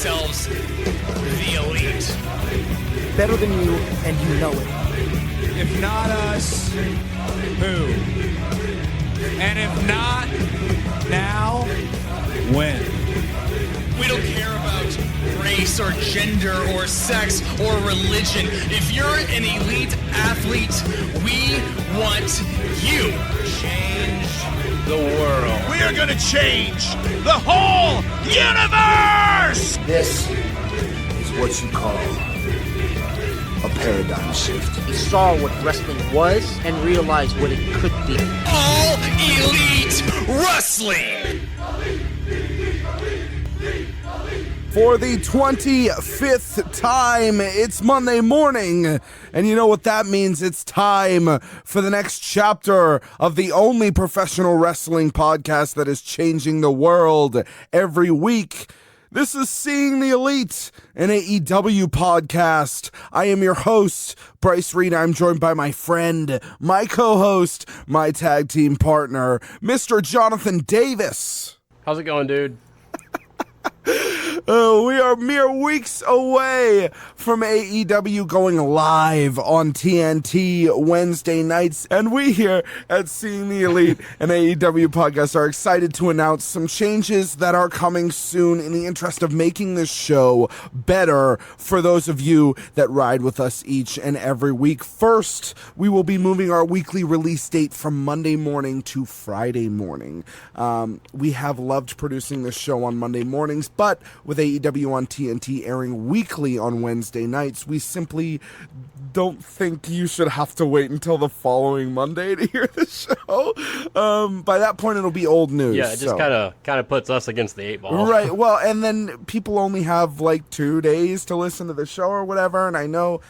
themselves the elite. Better than you, and you know it. If not us, who? And if not now, when? We don't care about race or gender or sex or religion. If you're an elite athlete, we want you. Change the world. We are going to change the whole universe! This is what you call a paradigm shift. He saw what wrestling was and realized what it could be. All Elite Wrestling! For the 25th time, it's Monday morning, and you know what that means. It's time for the next chapter of the only professional wrestling podcast that is changing the world every week. This is Seeing the Elite, an AEW podcast. I am your host, Bryce Reed. I'm joined by my friend, my co-host, my tag team partner, Mr. Jonathan Davis. How's it going, dude? We are mere weeks away from AEW going live on TNT Wednesday nights, and we here at Seeing the Elite and AEW podcast are excited to announce some changes that are coming soon in the interest of making this show better for those of you that ride with us each and every week. First, we will be moving our weekly release date from Monday morning to Friday morning. We have loved producing this show on Monday mornings, but with AEW on TNT airing weekly on Wednesday nights, we simply don't think you should have to wait until the following Monday to hear the show. By that point, it'll be old news. Yeah, it just kind of puts us against the 8-ball. Right, well, and then people only have like 2 days to listen to the show or whatever, and I know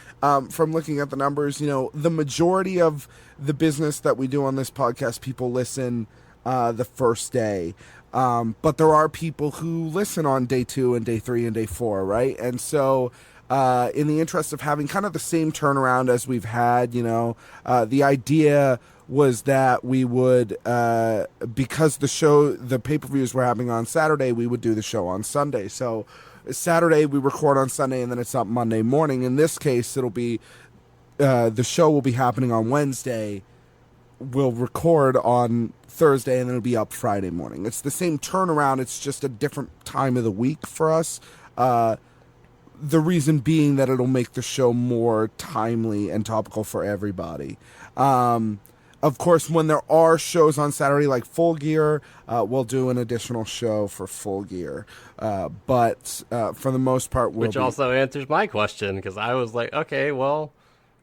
from looking at the numbers, you know, the majority of the business that we do on this podcast, people listen the first day. But there are people who listen on day 2 and day 3 and day 4, right? And so in the interest of having kind of the same turnaround as we've had, you know, the idea was that we would, because the pay-per-views were happening on Saturday, we would do the show on Sunday. So Saturday we record on Sunday and then it's up Monday morning. In this case, it'll be, the show will be happening on Wednesday. We'll record on Thursday and then it'll be up Friday morning. It's the same turnaround. It's just a different time of the week for us. The reason being that it'll make the show more timely and topical for everybody. Of course, when there are shows on Saturday like Full Gear, we'll do an additional show for Full Gear. But for the most part, Which also answers my question, because I was like, okay, well,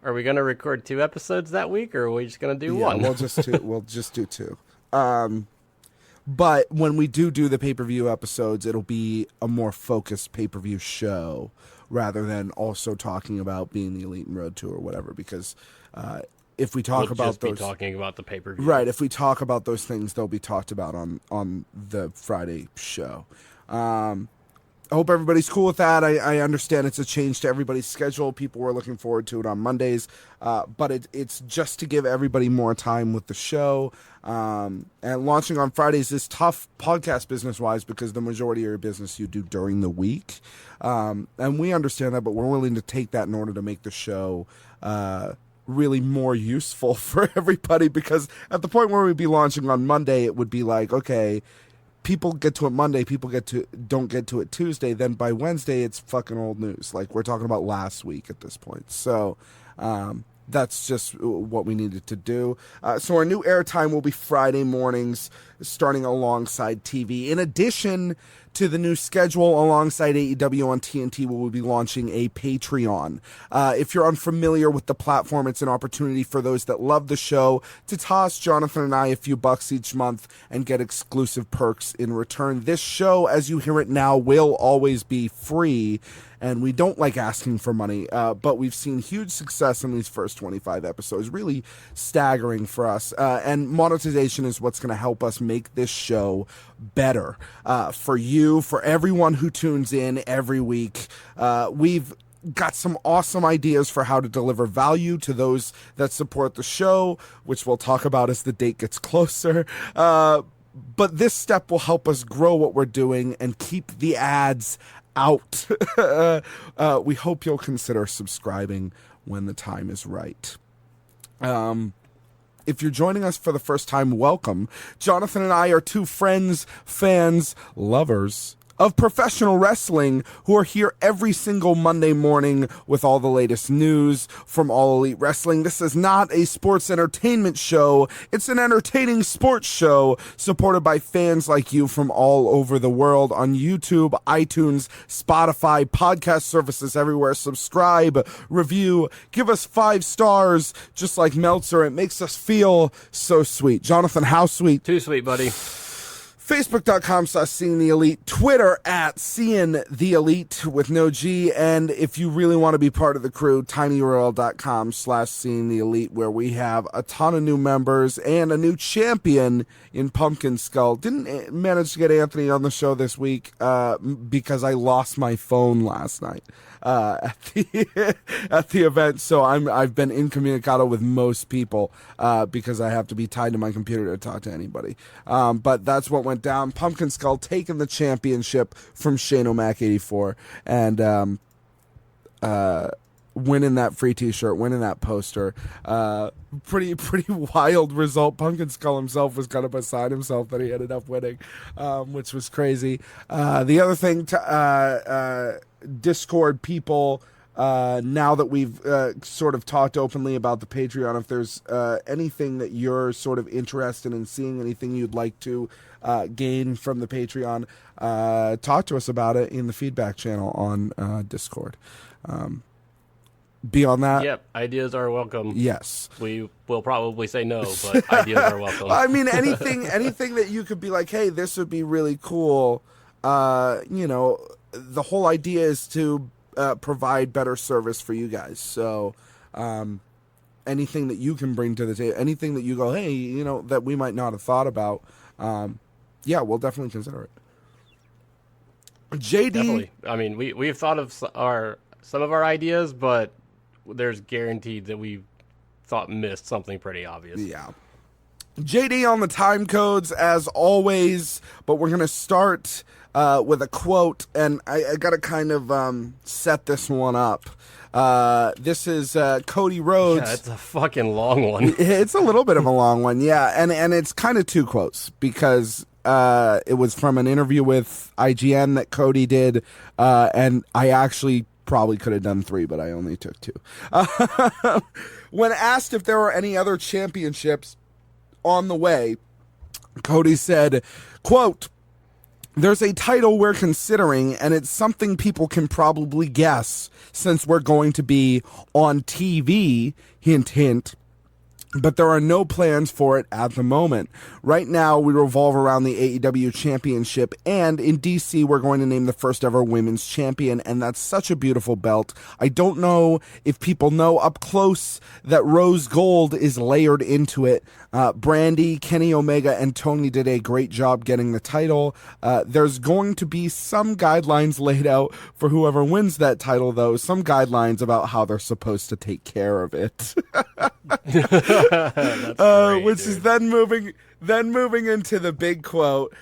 are we going to record 2 episodes that week, or are we just going to do one? We'll just do 2. But when we do the pay-per-view episodes, it'll be a more focused pay-per-view show rather than also talking about being the Elite and Road to or whatever. Because if we talk about those, talking about the pay-per-view, right? If we talk about those things, they'll be talked about on the Friday show. I hope everybody's cool with that. I understand it's a change to everybody's schedule. People were looking forward to it on Mondays, but it's just to give everybody more time with the show. And launching on Fridays is tough podcast business-wise because the majority of your business you do during the week. And we understand that, but we're willing to take that in order to make the show really more useful for everybody, because at the point where we'd be launching on Monday, it would be like, okay, people get to it Monday, don't get to it Tuesday, then by Wednesday it's fucking old news. Like, we're talking about last week at this point. So that's just what we needed to do. So our new airtime will be Friday mornings, starting alongside TV. In addition to the new schedule alongside AEW on TNT, we will be launching a Patreon. If you're unfamiliar with the platform, it's an opportunity for those that love the show to toss Jonathan and I a few bucks each month and get exclusive perks in return. This show, as you hear it now, will always be free, and we don't like asking for money, but we've seen huge success in these first 25 episodes, really staggering for us, and monetization is what's going to help us make this show better for you, for everyone who tunes in every week. We've got some awesome ideas for how to deliver value to those that support the show, which we'll talk about as the date gets closer. But this step will help us grow what we're doing and keep the ads out. We hope you'll consider subscribing when the time is right. If you're joining us for the first time, welcome. Jonathan and I are two friends, fans, lovers of professional wrestling who are here every single Monday morning with all the latest news from All Elite Wrestling. This is not a sports entertainment show. It's an entertaining sports show supported by fans like you from all over the world on YouTube, iTunes, Spotify, podcast services everywhere. Subscribe, review, give us 5 stars, just like Meltzer. It makes us feel so sweet. Jonathan, how sweet? Too sweet, buddy. Facebook.com/Seeing the Elite, Twitter @Seeing the Elite with no G, and if you really want to be part of the crew, tinyurl.com/Seeing the Elite, where we have a ton of new members and a new champion in Pumpkin Skull. Didn't manage to get Anthony on the show this week because I lost my phone last night at the event, so I've been incommunicado with most people because I have to be tied to my computer to talk to anybody. But that's what went down. Pumpkin Skull taking the championship from Shane O'Mac 84 and winning that free t-shirt, winning that poster. Pretty wild result. Pumpkin Skull himself was kind of beside himself that he ended up winning, which was crazy. The other thing, Discord people, now that we've sort of talked openly about the Patreon, if there's anything that you're sort of interested in seeing, anything you'd like to gain from the Patreon, talk to us about it in the feedback channel on Discord. Beyond that, yep, ideas are welcome. Yes, we will probably say no, but ideas are welcome. I mean, anything that you could be like, hey, this would be really cool. The whole idea is to provide better service for you guys. So, anything that you can bring to the table, anything that you go, hey, that we might not have thought about, we'll definitely consider it. JD, definitely. I mean, we've thought of some of our ideas, but there's guaranteed that we thought missed something pretty obvious. Yeah. JD on the time codes as always, but we're gonna start with a quote, and I gotta kind of set this one up. This is Cody Rhodes. Yeah, it's a fucking long one. It's a little bit of a long one, yeah, and it's kind of 2 quotes because it was from an interview with IGN that Cody did, and I actually probably could have done 3, but I only took 2. When asked if there were any other championships on the way, Cody said, quote, "There's a title we're considering, and it's something people can probably guess since we're going to be on TV, hint, hint. But there are no plans for it at the moment. Right now, we revolve around the AEW Championship, and in DC, we're going to name the first ever women's champion, and that's such a beautiful belt. I don't know if people know up close that rose gold is layered into it. Brandy, Kenny Omega, and Tony did a great job getting the title. There's going to be some guidelines laid out for whoever wins that title, though. Some guidelines about how they're supposed to take care of it." Which is then moving into the big quote.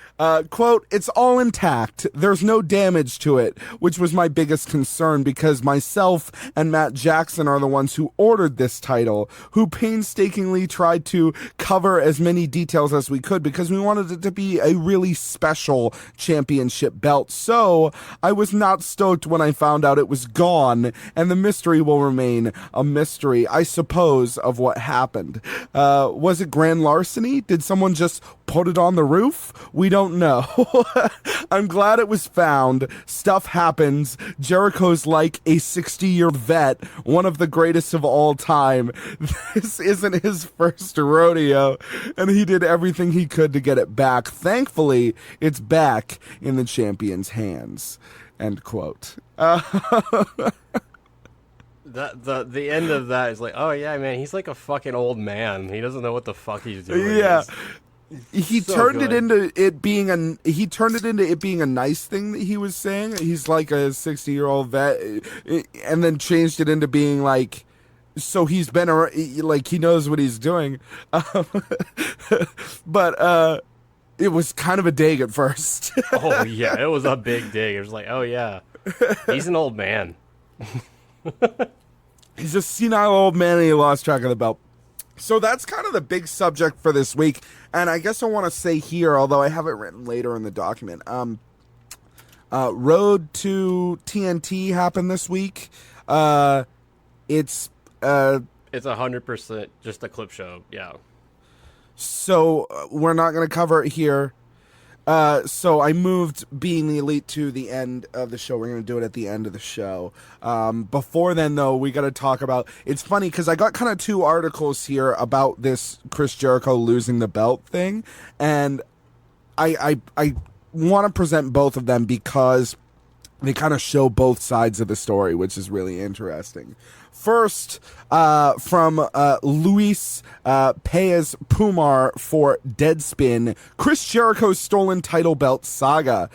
Quote, "It's all intact. There's no damage to it," which was my biggest concern because myself and Matt Jackson are the ones who ordered this title, who painstakingly tried to cover as many details as we could because we wanted it to be a really special championship belt. So I was not stoked when I found out it was gone, and the mystery will remain a mystery, I suppose, of what happened. Was it grand larceny? Did someone just put it on the roof? We don't know. I'm glad it was found. Stuff happens. Jericho's like a 60-year vet, one of the greatest of all time. This isn't his first rodeo, and he did everything he could to get it back. Thankfully, it's back in the champion's hands. End quote. The end of that is like, oh yeah, man, he's like a fucking old man. He doesn't know what the fuck he's doing. Yeah. He turned it into it being a nice thing that he was saying. He's like a 60-year-old vet, and then changed it into being like, so he's been like he knows what he's doing. But it was kind of a dig at first. Oh yeah, it was a big dig. It was like, oh yeah, He's an old man. He's a senile old man and he lost track of the belt. So that's kind of the big subject for this week. And I guess I want to say here, although I have it written later in the document, Road to TNT happened this week. It's 100% just a clip show. Yeah. So we're not going to cover it here. So I moved Being the Elite to the end of the show. We're going to do it at the end of the show. Before then, though, we got to talk about... It's funny because I got kind of two articles here about this Chris Jericho losing the belt thing. And I want to present both of them because they kind of show both sides of the story, which is really interesting. First, from Luis Paez Pumar for Deadspin, Chris Jericho's stolen title belt saga.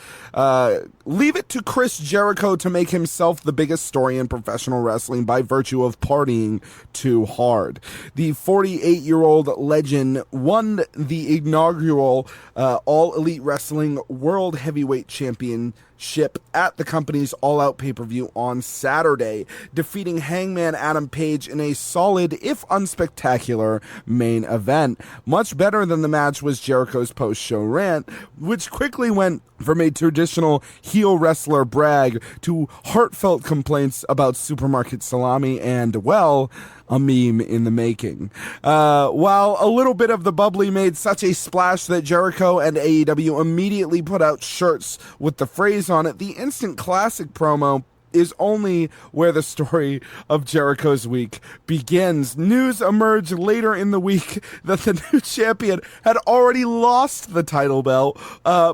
Leave it to Chris Jericho to make himself the biggest story in professional wrestling by virtue of partying too hard. The 48-year-old legend won the inaugural All Elite Wrestling World Heavyweight Championship at the company's All Out pay-per-view on Saturday, defeating Hangman Adam Page in a solid, if unspectacular, main event. Much better than the match was Jericho's post-show rant, which quickly went from a traditional heel wrestler brag to heartfelt complaints about supermarket salami and, well, a meme in the making. While a little bit of the bubbly made such a splash that Jericho and AEW immediately put out shirts with the phrase on it, the Instant Classic promo is only where the story of Jericho's week begins. News emerged later in the week that the new champion had already lost the title belt,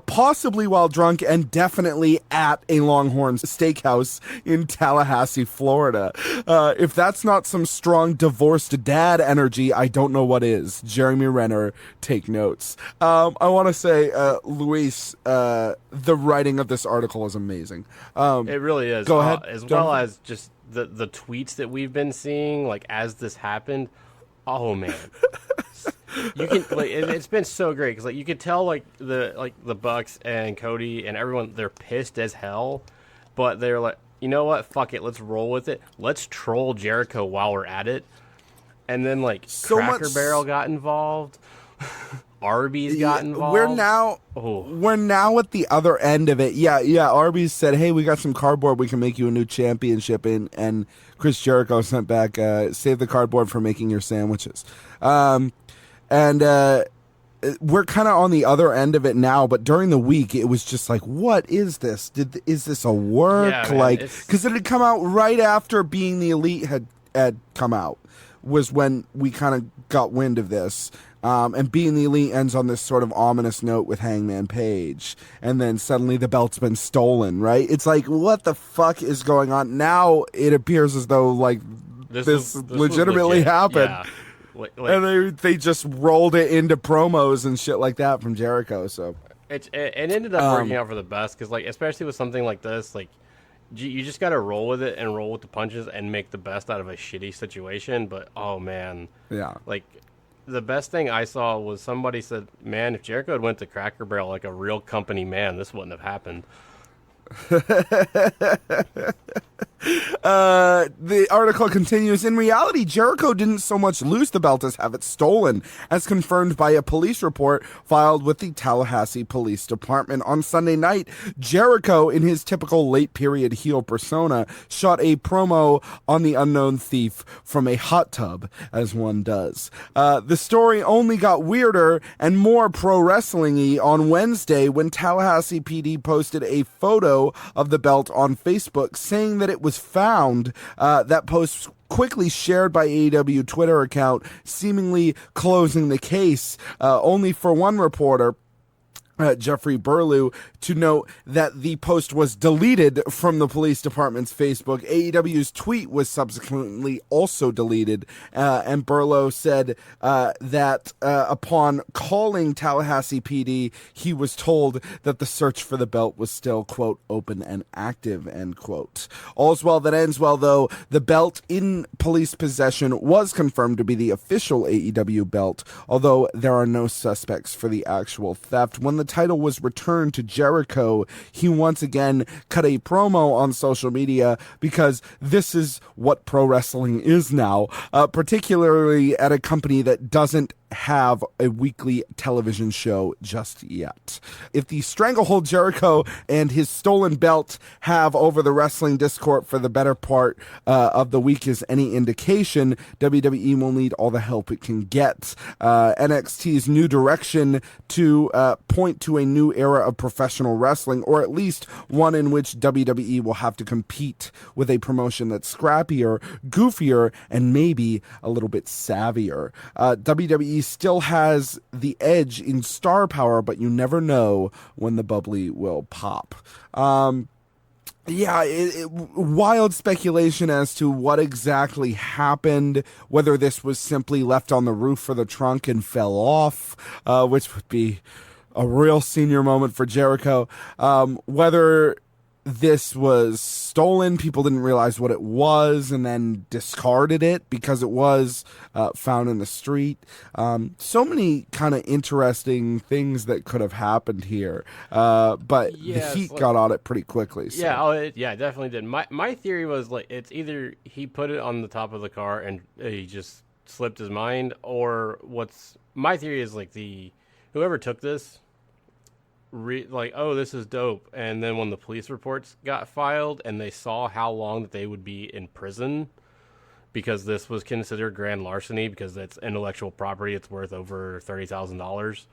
possibly while drunk and definitely at a Longhorn Steakhouse in Tallahassee, Florida. If that's not some strong divorced dad energy, I don't know what is. Jeremy Renner, take notes. I want to say, Luis, the writing of this article is amazing. It really is. Go ahead. As well as just the tweets that we've been seeing, like, as this happened. Oh man, you can like it's been so great because like you could tell like the Bucks and Cody and everyone, they're pissed as hell, but they're like, you know what, fuck it, let's roll with it. Let's troll Jericho while we're at it. And then like Cracker Barrel got involved. Arby's got involved. We're now at the other end of it. Yeah. Arby's said, "Hey, we got some cardboard. We can make you a new championship." And Chris Jericho sent back, "Save the cardboard for making your sandwiches." We're kind of on the other end of it now. But during the week, it was just like, "What is this? Is this a work?" Yeah, man, because it had come out right after Being the Elite had come out. Was when we kind of got wind of this. And Being the Elite ends on this sort of ominous note with Hangman Page. And then suddenly the belt's been stolen, right? It's like, what the fuck is going on? Now it appears as though, like, this legitimately happened. Yeah. And they just rolled it into promos and shit like that from Jericho, so. It ended up working out for the best, because, like, especially with something like this, like, you just got to roll with it and roll with the punches and make the best out of a shitty situation. But, oh, man. Yeah. Like, the best thing I saw was somebody said, man, if Jericho had went to Cracker Barrel like a real company man, this wouldn't have happened. The article continues. In reality, Jericho didn't so much lose the belt as have it stolen, as confirmed by a police report filed with the Tallahassee Police Department. On Sunday night, Jericho, in his typical late-period heel persona, shot a promo on the unknown thief from a hot tub, as one does. The story only got weirder and more pro-wrestling-y on Wednesday when Tallahassee PD posted a photo of the belt on Facebook, saying that it was found. That post quickly shared by AEW Twitter account, seemingly closing the case, only for one reporter, Jeffrey Burlew, to note that the post was deleted from the police department's Facebook. AEW's tweet was subsequently also deleted, and Burlew said that upon calling Tallahassee PD, he was told that the search for the belt was still, quote, open and active, end quote. All's well that ends well, though. The belt in police possession was confirmed to be the official AEW belt, although there are no suspects for the actual theft. When the the title was returned to Jericho, he once again cut a promo on social media because this is what pro wrestling is now, particularly at a company that doesn't have a weekly television show just yet. If the stranglehold Jericho and his stolen belt have over the wrestling discord for the better part of the week is any indication, WWE will need all the help it can get. NXT's new direction to point to a new era of professional wrestling, or at least one in which WWE will have to compete with a promotion that's scrappier, goofier, and maybe a little bit savvier. WWE still has the edge in star power, but you never know when the bubbly will pop. Wild speculation as to what exactly happened, whether this was simply left on the roof for the trunk and fell off, which would be a real senior moment for Jericho. Whether this was stolen, people didn't realize what it was and then discarded it because it was found in the street. So many kind of interesting things that could have happened here, but the heat got on it pretty quickly. So. It definitely did. My theory was like it's either he put it on the top of the car and he just slipped his mind, or my theory is like whoever took this. This is dope. And then when the police reports got filed and they saw how long that they would be in prison because this was considered grand larceny because it's intellectual property, it's worth over $30,000.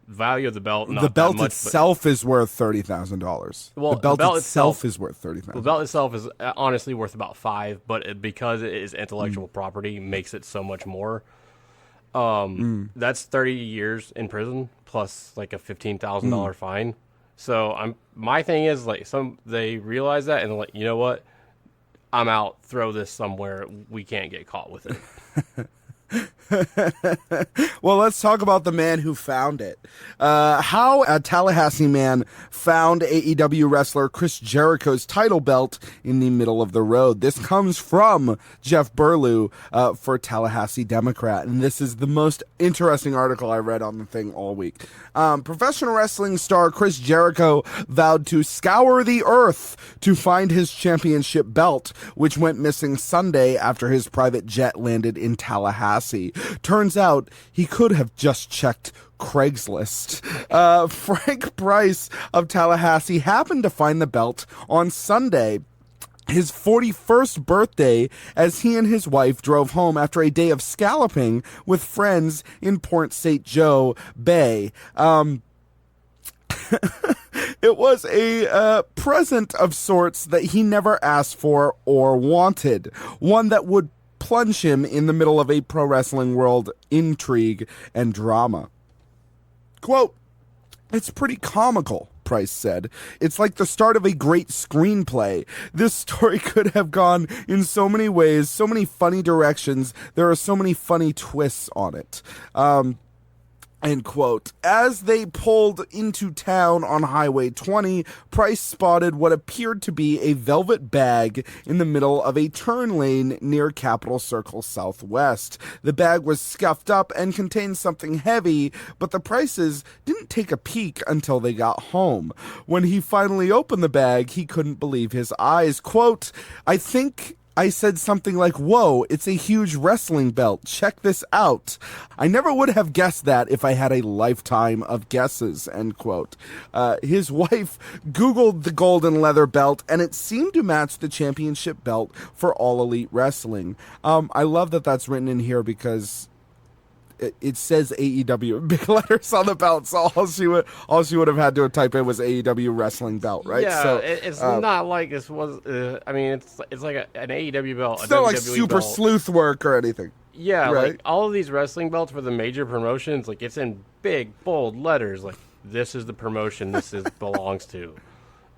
Value of the belt, not the belt that much, itself is worth $30,000. Well, the belt itself is worth $30,000. The belt itself is honestly worth about $5,000, but because it is intellectual property, makes it so much more. That's 30 years in prison plus like a $15,000 fine. So my thing is like they realize that and they're like, you know what? I'm out. Throw this somewhere. We can't get caught with it. Well, let's talk about the man who found it. How a Tallahassee man found AEW wrestler Chris Jericho's title belt in the middle of the road. This comes from Jeff Burlew for Tallahassee Democrat, and this is the most interesting article I read on the thing all week. Professional wrestling star Chris Jericho vowed to scour the earth to find his championship belt, which went missing Sunday after his private jet landed in Tallahassee. Turns out he could have just checked Craigslist. Frank Bryce of Tallahassee happened to find the belt on Sunday, his 41st birthday, as he and his wife drove home after a day of scalloping with friends in Port St. Joe Bay. It was a present of sorts that he never asked for or wanted, one that would plunge him in the middle of a pro wrestling world intrigue and drama. Quote, "It's pretty comical," Price said. "It's like the start of a great screenplay. This story could have gone in so many ways, so many funny directions. There are so many funny twists on it." End quote. As they pulled into town on Highway 20, Price spotted what appeared to be a velvet bag in the middle of a turn lane near Capitol Circle Southwest. The bag was scuffed up and contained something heavy, but the Prices didn't take a peek until they got home. When he finally opened the bag, he couldn't believe his eyes. Quote, "I think I said something like, 'Whoa, it's a huge wrestling belt. Check this out. I never would have guessed that if I had a lifetime of guesses,'" end quote. His wife Googled the golden leather belt, and it seemed to match the championship belt for All Elite Wrestling. I love that that's written in here because it says AEW in big letters on the belt, so all she would have had to type in was AEW wrestling belt, right? Yeah, so, it's not like this was. It's like an AEW belt. It's not like WWE super belt. sleuth work or anything. Yeah, right? like all of these wrestling belts for the major promotions, like it's in big bold letters. Like this is the promotion belongs to.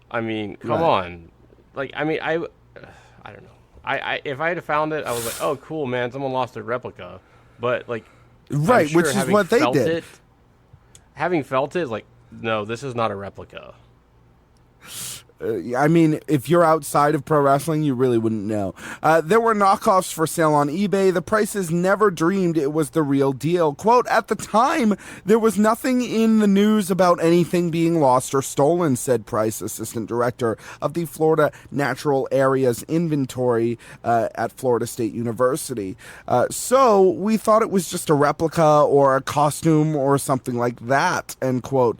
I mean, come on. Like I don't know. I if I had found it, I was like, oh, cool, man, someone lost a replica, but like. Right, sure which is what they did. Having felt it, like, no, this is not a replica. I mean, if you're outside of pro wrestling, you really wouldn't know. There were knockoffs for sale on eBay. The prices never dreamed it was the real deal. Quote, at the time, there was nothing in the news about anything being lost or stolen, said Price, assistant director of the Florida Natural Areas Inventory at Florida State University. So we thought it was just a replica or a costume or something like that, end quote.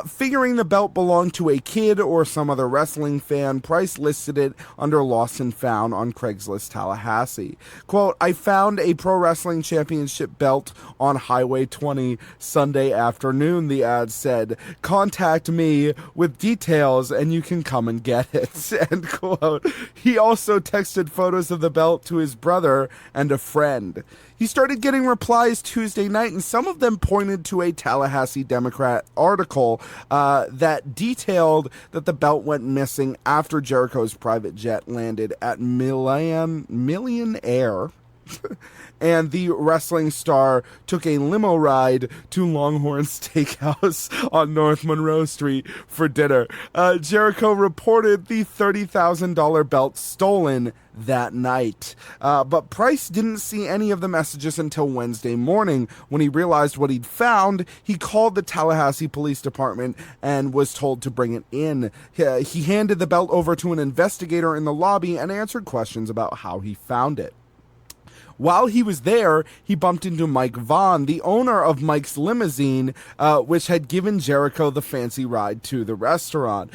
Figuring the belt belonged to a kid or some other wrestling fan, Price listed it under Lost and Found on Craigslist Tallahassee. Quote, I found a pro wrestling championship belt on Highway 20 Sunday afternoon, the ad said. Contact me with details and you can come and get it, end quote. He also texted photos of the belt to his brother and a friend. He started getting replies Tuesday night, and some of them pointed to a Tallahassee Democrat article that detailed that the belt went missing after Jericho's private jet landed at Million Air. And the wrestling star took a limo ride to Longhorn Steakhouse on North Monroe Street for dinner. Jericho reported the $30,000 belt stolen that night. But Price didn't see any of the messages until Wednesday morning. When he realized what he'd found, he called the Tallahassee Police Department and was told to bring it in. He handed the belt over to an investigator in the lobby and answered questions about how he found it. While he was there, he bumped into Mike Vaughn, the owner of Mike's Limousine, which had given Jericho the fancy ride to the restaurant.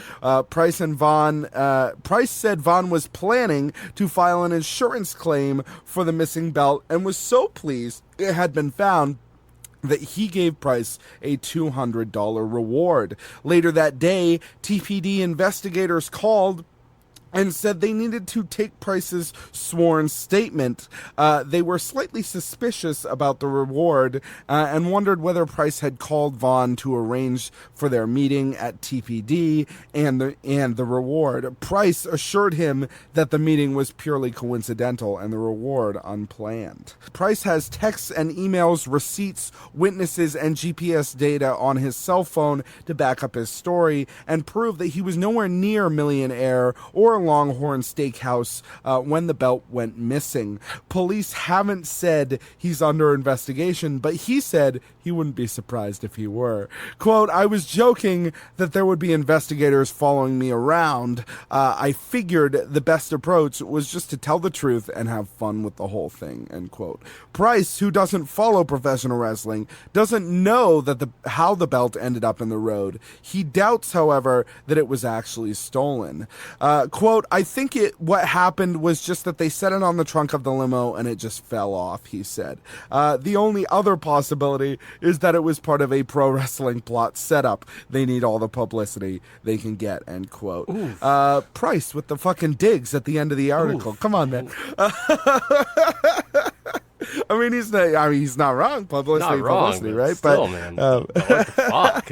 Price said Vaughn was planning to file an insurance claim for the missing belt and was so pleased it had been found that he gave Price a $200 reward. Later that day, TPD investigators called and said they needed to take Price's sworn statement. They were slightly suspicious about the reward and wondered whether Price had called Vaughn to arrange for their meeting at TPD and the reward. Price assured him that the meeting was purely coincidental and the reward unplanned. Price has texts and emails, receipts, witnesses, and GPS data on his cell phone to back up his story and prove that he was nowhere near Millionaire or Longhorn Steakhouse when the belt went missing. Police haven't said he's under investigation, but he said he wouldn't be surprised if he were. Quote, I was joking that there would be investigators following me around. I figured the best approach was just to tell the truth and have fun with the whole thing, end quote. Price, who doesn't follow professional wrestling, doesn't know that how the belt ended up in the road. He doubts, however, that it was actually stolen. Quote, I think what happened was just that they set it on the trunk of the limo and it just fell off, he said. The only other possibility is that it was part of a pro wrestling plot setup. They need all the publicity they can get, end quote. Price with the fucking digs at the end of the article. Come on, man. I mean, he's not wrong. Publicity, right? Still, man. What the fuck?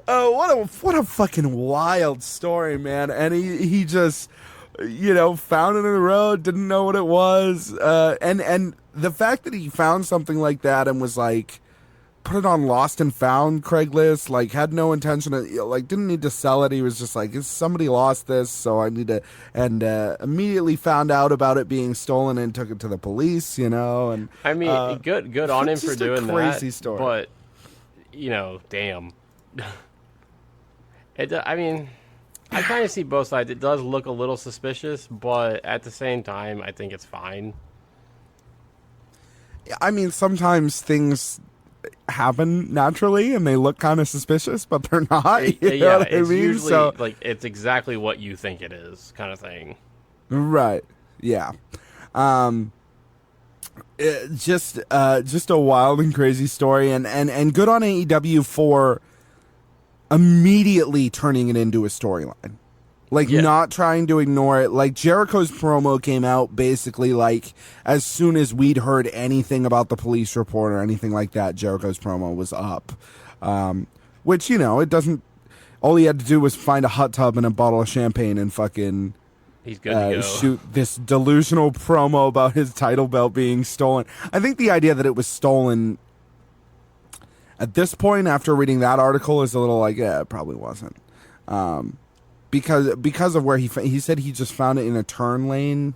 What a fucking wild story, man. And he just, found it in the road, didn't know what it was. And the fact that he found something like that and was like, put it on Lost and Found Craigslist, like had no intention of, didn't need to sell it. He was just like, somebody lost this, so I need to, and immediately found out about it being stolen and took it to the police, and I mean, good on him for doing that. Crazy story. But, damn. I mean, I kind of see both sides. It does look a little suspicious, but at the same time, I think it's fine. I mean, sometimes things happen naturally and they look kind of suspicious, but they're not. It's usually it's exactly what you think it is, kind of thing. Right. Yeah. Just a wild and crazy story, and good on AEW for immediately turning it into a storyline. Not trying to ignore it. Like, Jericho's promo came out basically as soon as we'd heard anything about the police report or anything like that, Jericho's promo was up. Which, it doesn't, all he had to do was find a hot tub and a bottle of champagne and fucking he's good to go. Shoot this delusional promo about his title belt being stolen. I think the idea that it was stolen at this point, after reading that article, is a little it probably wasn't. because of where he said he just found it in a turn lane.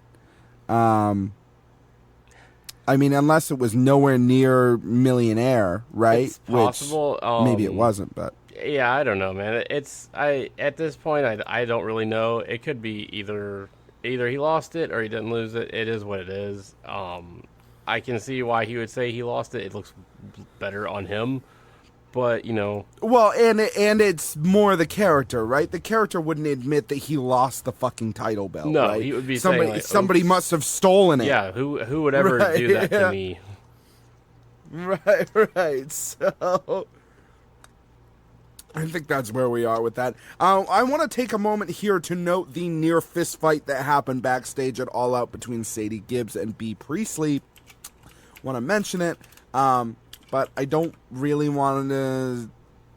I mean, unless it was nowhere near Millionaire, right? It's possible. Which maybe it wasn't, but yeah, I don't know, man. At this point, I don't really know. It could be either he lost it or he didn't lose it. It is what it is. I can see why he would say he lost it. It looks better on him. But, well, and it's more the character, right? The character wouldn't admit that he lost the fucking title belt. No, right? he would be somebody. saying, like, somebody must have stolen it. Yeah, who would ever do that to me? Right. So, I think that's where we are with that. I want to take a moment here to note the near fist fight that happened backstage at All Out between Sadie Gibbs and B. Priestley. Want to mention it. But I don't really want to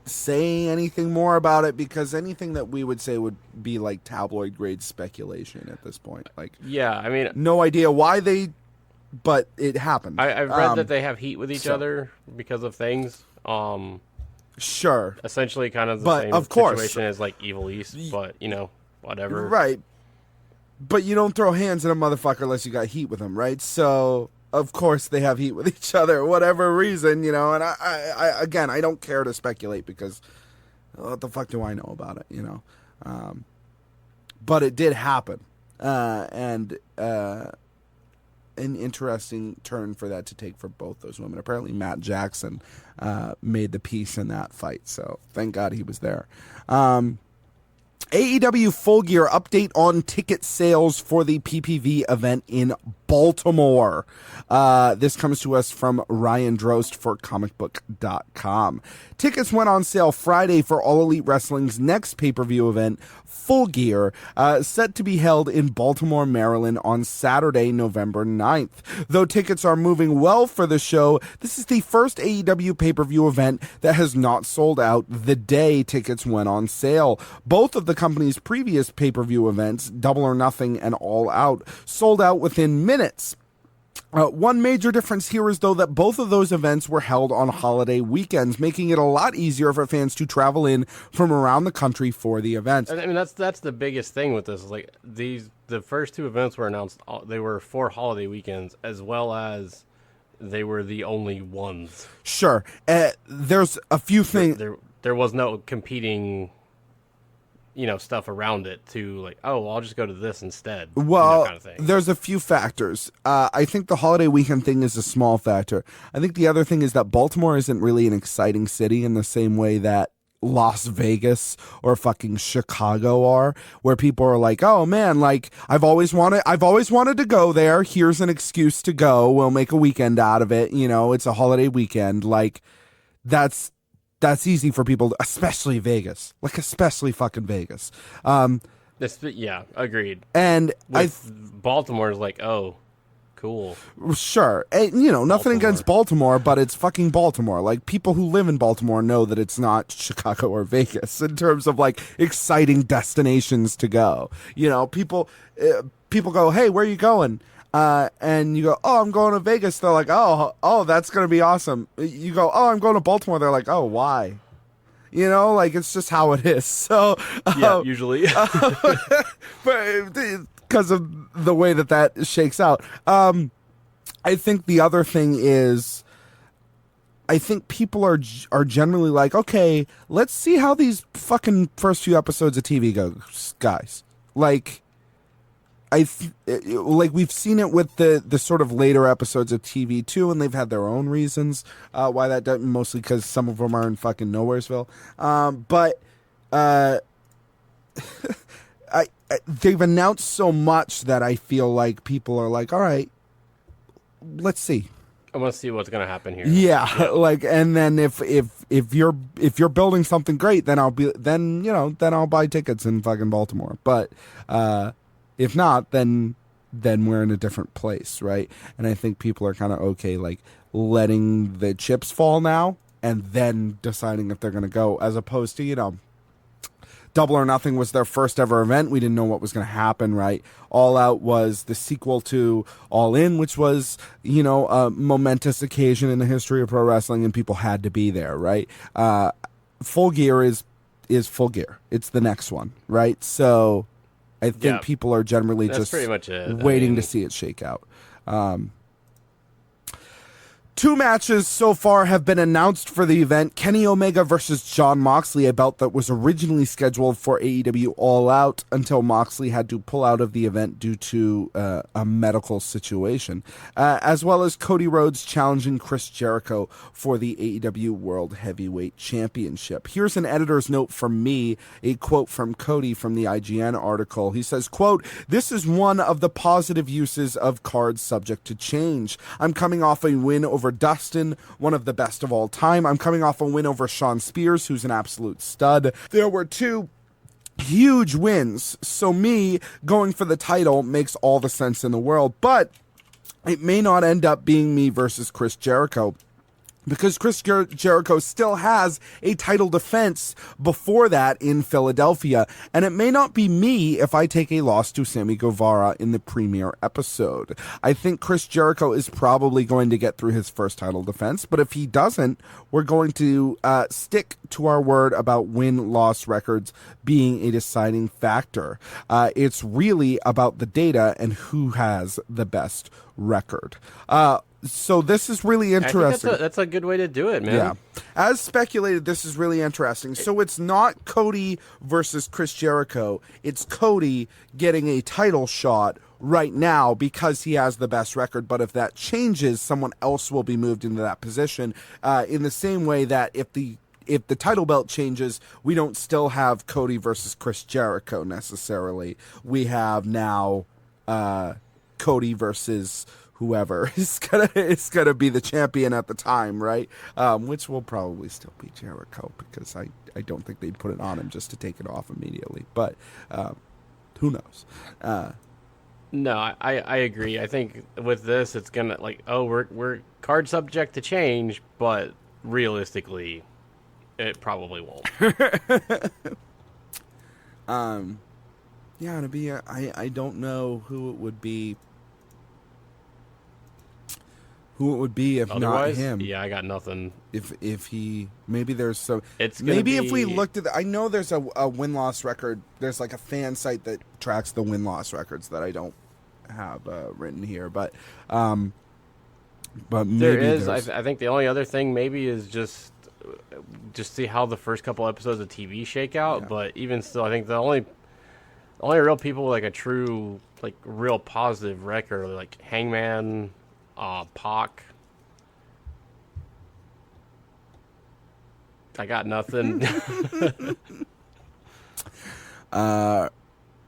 say anything more about it because anything that we would say would be like tabloid grade speculation at this point. Like, yeah, I mean, no idea why but it happened. I've read that they have heat with each other because of things. Sure. Essentially, kind of the but same of course, situation as like Evil East, but whatever. Right. But you don't throw hands at a motherfucker unless you got heat with him, right? So. Of course they have heat with each other, whatever reason, and I again, I don't care to speculate because what the fuck do I know about it, but it did happen, and an interesting turn for that to take for both those women. Apparently Matt Jackson made the peace in that fight, so thank God he was there. AEW Full Gear update on ticket sales for the PPV event in Baltimore. This comes to us from Ryan Drost for comicbook.com. Tickets went on sale Friday for All Elite Wrestling's next pay-per-view event, Full Gear, set to be held in Baltimore, Maryland on Saturday, November 9th. Though tickets are moving well for the show, this is the first AEW pay-per-view event that has not sold out the day tickets went on sale. Both of the company's previous pay-per-view events, Double or Nothing and All Out, sold out within minutes. One major difference here is, though, that both of those events were held on holiday weekends, making it a lot easier for fans to travel in from around the country for the events. I mean, that's the biggest thing with this. Like the first two events were announced; they were for holiday weekends, as well as they were the only ones. Sure, there's a few things. There was no competing, stuff around it to like, oh, well, I'll just go to this instead. Well, kind of thing. There's a few factors. I think the holiday weekend thing is a small factor. I think the other thing is that Baltimore isn't really an exciting city in the same way that Las Vegas or fucking Chicago are, where people are like, oh man, like I've always wanted to go there. Here's an excuse to go. We'll make a weekend out of it. It's a holiday weekend. Like that's easy for people, especially Vegas, especially fucking Vegas. Yeah, agreed. And Baltimore is like, oh, cool. Sure. And, nothing against Baltimore, but it's fucking Baltimore. Like, people who live in Baltimore know that it's not Chicago or Vegas in terms of, exciting destinations to go. People go, hey, where are you going? And you go, oh, I'm going to Vegas. They're like, oh, that's going to be awesome. You go, oh, I'm going to Baltimore. They're like, oh, why? It's just how it is. So, yeah, usually. Because of the way that shakes out. I think the other thing is, I think people are generally like, okay, let's see how these fucking first few episodes of TV go, guys. We've seen it with the sort of later episodes of TV too, and they've had their own reasons why that doesn't. Mostly because some of them are in fucking Nowheresville. They've announced so much that I feel like people are like, all right, let's see. I want to see what's going to happen here. Yeah, and then if you're building something great, then I'll buy tickets in fucking Baltimore. But if not, then we're in a different place, right? And I think people are kind of okay, letting the chips fall now and then deciding if they're going to go, as opposed to, Double or Nothing was their first ever event. We didn't know what was going to happen, right? All Out was the sequel to All In, which was, a momentous occasion in the history of pro wrestling, and people had to be there, right? Full Gear is is Full Gear. It's the next one, right? So I think people are generally That's just pretty much it. waiting to see it shake out. 2 matches so far have been announced for the event. Kenny Omega versus Jon Moxley, a bout that was originally scheduled for AEW All Out until Moxley had to pull out of the event due to a medical situation, as well as Cody Rhodes challenging Chris Jericho for the AEW World Heavyweight Championship. Here's an editor's note from me, a quote from Cody from the IGN article. He says, quote, "This is one of the positive uses of cards subject to change. I'm coming off a win over Dustin, one of the best of all time. I'm coming off a win over Sean Spears, who's an absolute stud. There were 2 huge wins, so me going for the title makes all the sense in the world, but it may not end up being me versus Chris Jericho, because Chris Jericho still has a title defense before that in Philadelphia, and it may not be me if I take a loss to Sammy Guevara in the premiere episode. I think Chris Jericho is probably going to get through his first title defense, but if he doesn't, we're going to stick to our word about win-loss records being a deciding factor. It's really about the data and who has the best record. So this is really interesting. I think that's a good way to do it, man. Yeah. As speculated, this is really interesting. So it's not Cody versus Chris Jericho. It's Cody getting a title shot right now because he has the best record. But if that changes, someone else will be moved into that position. In the same way that if the title belt changes, we don't still have Cody versus Chris Jericho necessarily. We have now Cody versus whoever is gonna be the champion at the time, right? Which will probably still be Jericho, because I don't think they'd put it on him just to take it off immediately. But who knows? No, I agree. I think with this, it's gonna we're card subject to change, but realistically, it probably won't. Yeah, to be I don't know who it would be. Who it would be if Otherwise, not him? Yeah, I got nothing. If he maybe there's some. It's maybe if we looked at I know there's a win-loss record. There's like a fan site that tracks the win-loss records that I don't have written here, but maybe there is. I think the only other thing maybe is just see how the first couple episodes of TV shake out. Yeah. But even still, I think the only real people with like a true real positive record are like Hangman, Pac. I got nothing.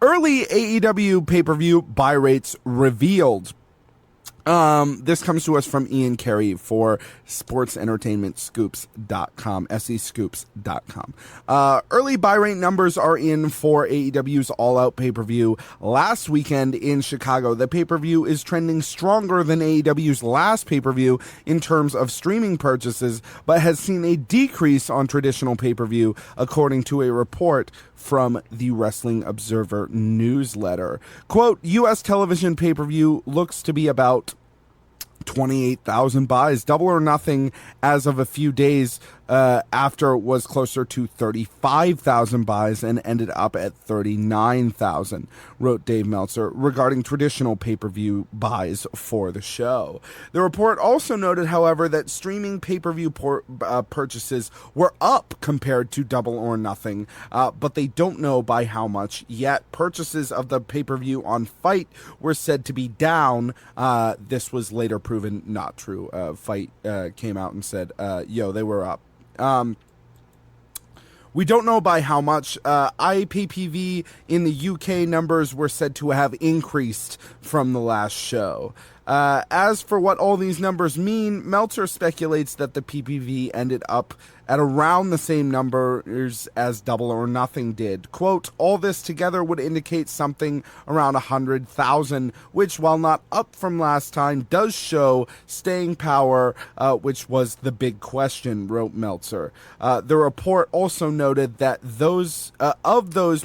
Early AEW pay-per-view buy rates revealed. This comes to us from Ian Carey for sportsentertainmentscoops.com, SEScoops.com. Early buy rate numbers are in for AEW's All Out pay-per-view last weekend in Chicago. The pay-per-view is trending stronger than AEW's last pay-per-view in terms of streaming purchases, but has seen a decrease on traditional pay-per-view, according to a report from the Wrestling Observer newsletter. Quote, U.S. television pay-per-view looks to be about 28,000 buys. Double or Nothing, as of a few days after, was closer to 35,000 buys and ended up at 39,000, wrote Dave Meltzer regarding traditional pay-per-view buys for the show. The report also noted, however, that streaming pay-per-view purchases were up compared to Double or Nothing, but they don't know by how much yet. Purchases of the pay-per-view on Fight were said to be down. This was later proven not true. Fight came out and said, they were up. We don't know by how much. IPPV in the UK numbers were said to have increased from the last show. As for what all these numbers mean, Meltzer speculates that the PPV ended up at around the same numbers as Double or Nothing did. Quote, all this together would indicate something around 100,000, which, while not up from last time, does show staying power, which was the big question, wrote Meltzer. The report also noted that those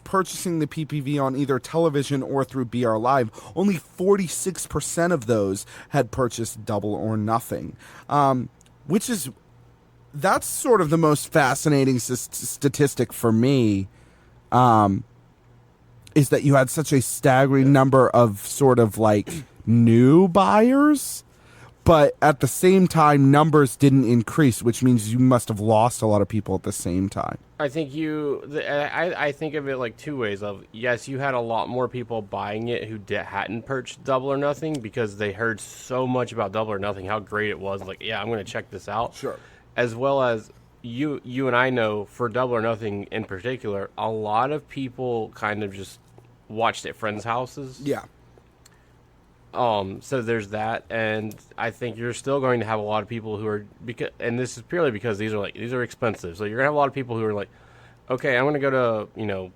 purchasing the PPV on either television or through BR Live, only 46% of those had purchased Double or Nothing, which is that's sort of the most fascinating statistic for me, is that you had such a staggering number of sort of like new buyers, but at the same time, numbers didn't increase, which means you must have lost a lot of people at the same time. I think I think of it like two ways. Of yes, you had a lot more people buying it who hadn't purchased Double or Nothing because they heard so much about Double or Nothing, how great it was. Like, yeah, I'm going to check this out. Sure. As well as you and I know for Double or Nothing in particular, a lot of people kind of just watched at friends' houses. Yeah. So there's that, and I think you're still going to have a lot of people who are and this is purely because these are expensive. So you're gonna have a lot of people who are like, okay, I'm gonna go to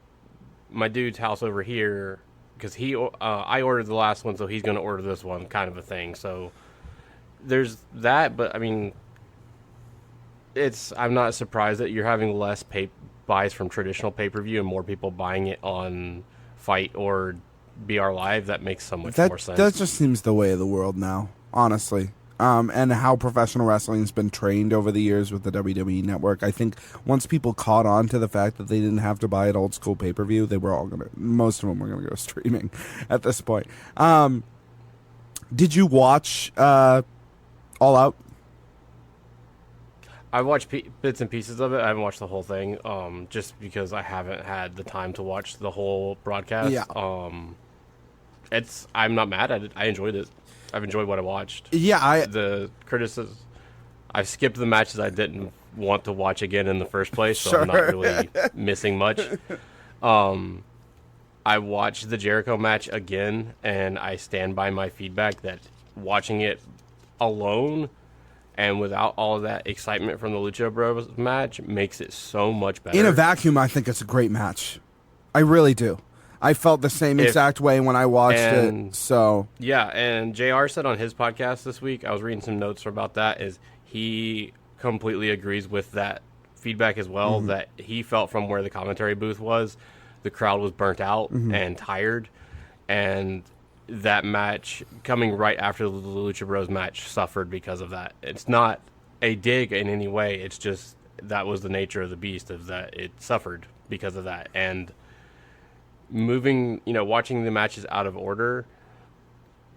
my dude's house over here because I ordered the last one, so he's gonna order this one, kind of a thing. So there's that, but I mean, I'm not surprised that you're having less buys from traditional pay-per-view and more people buying it on Fight or BR Live. That makes so much more sense. That just seems the way of the world now, honestly. And how professional wrestling's been trained over the years with the WWE Network. I think once people caught on to the fact that they didn't have to buy an old school pay-per-view, most of them were gonna go streaming at this point. Did you watch All Out? I watched bits and pieces of it. I haven't watched the whole thing, just because I haven't had the time to watch the whole broadcast. Yeah. I'm not mad at it. I enjoyed it. I've enjoyed what I watched. Yeah, the criticism. I've skipped the matches I didn't want to watch again in the first place, so Sure. I'm not really missing much. I watched the Jericho match again, and I stand by my feedback that watching it alone and without all of that excitement from the Lucha Bros match makes it so much better. in a vacuum, I think it's a great match. I really do. I felt the same exact way when I watched it. So yeah, and JR said on his podcast this week, I was reading some notes about that, is he completely agrees with that feedback as well, that he felt from where the commentary booth was, the crowd was burnt out and tired, and that match coming right after the Lucha Bros match suffered because of that. It's not a dig in any way, it's just that was the nature of the beast, of that it suffered because of that. And watching the matches out of order,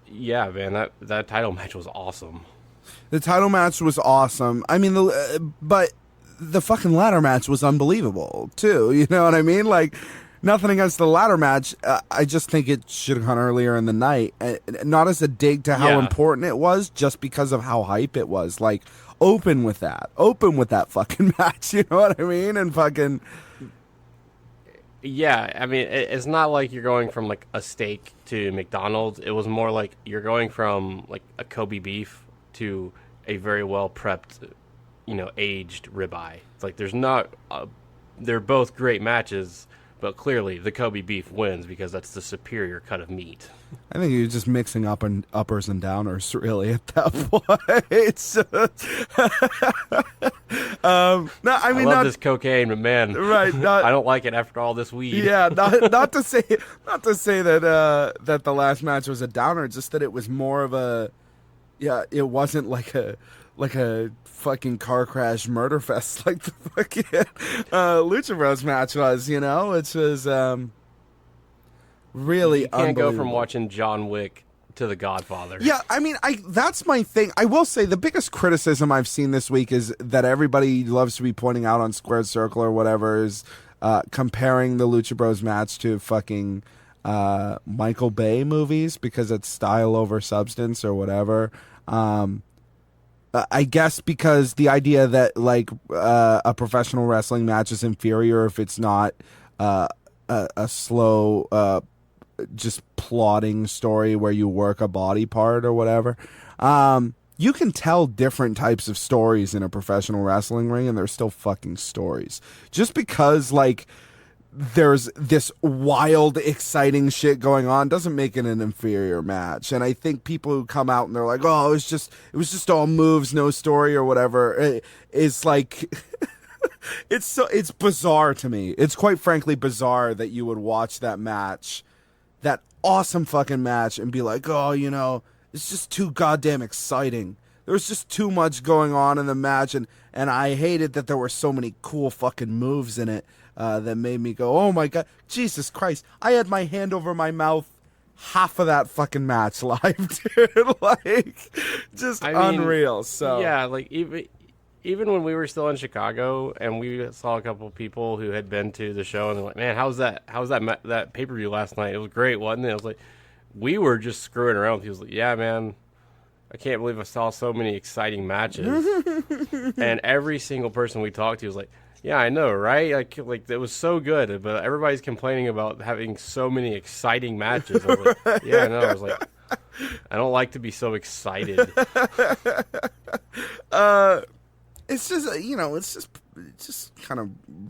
yeah, man, that title match was awesome. the title match was awesome. I mean, but the fucking ladder match was unbelievable too. You know what I mean? Like, nothing against the ladder match. I just think it should have gone earlier in the night. Not as a dig to how important it was, just because of how hype it was. Like, open with that fucking match. You know what I mean? And fucking. Yeah, I mean, it's not like you're going from, like, a steak to McDonald's. It was more like you're going from, like, a Kobe beef to a very well-prepped, aged ribeye. It's like there's not... they're both great matches, but clearly the Kobe beef wins because that's the superior cut of meat. I think you're just mixing uppers and downers, really, at that point. I love this cocaine, but man, right? I don't like it after all this weed. Yeah, not to say that the last match was a downer. Just that it was more of a, it wasn't like a fucking car crash murder fest like the fucking Lucha Bros match was. It was really you can't go from unbelievable. watching John Wick to The Godfather. Yeah, I mean, that's my thing. I will say the biggest criticism I've seen this week is that everybody loves to be pointing out on Squared Circle or whatever is comparing the Lucha Bros match to fucking Michael Bay movies because it's style over substance or whatever. I guess because the idea that like a professional wrestling match is inferior if it's not a slow just plotting story where you work a body part or whatever. You can tell different types of stories in a professional wrestling ring and they're still fucking stories. Just because like there's this wild, exciting shit going on doesn't make it an inferior match. And I think people who come out and they're like, oh, it was just all moves, no story or whatever. It's like... It's bizarre to me. It's quite frankly bizarre that you would watch that match, that awesome fucking match, and be like, oh, it's just too goddamn exciting. there was just too much going on in the match, and I hated that there were so many cool fucking moves in it that made me go, oh my God, Jesus Christ. I had my hand over my mouth half of that fucking match live, dude. Like, just unreal. So yeah, like even when we were still in Chicago and we saw a couple of people who had been to the show and they're like, man, how's that pay-per-view last night? It was great, wasn't it? I was like, we were just screwing around. He was like, yeah, man, I can't believe I saw so many exciting matches. And every single person we talked to was like, yeah, I know, right? Like it was so good, but everybody's complaining about having so many exciting matches. I was like, yeah, I know. I was like, I don't like to be so excited. It's just, it's just kind of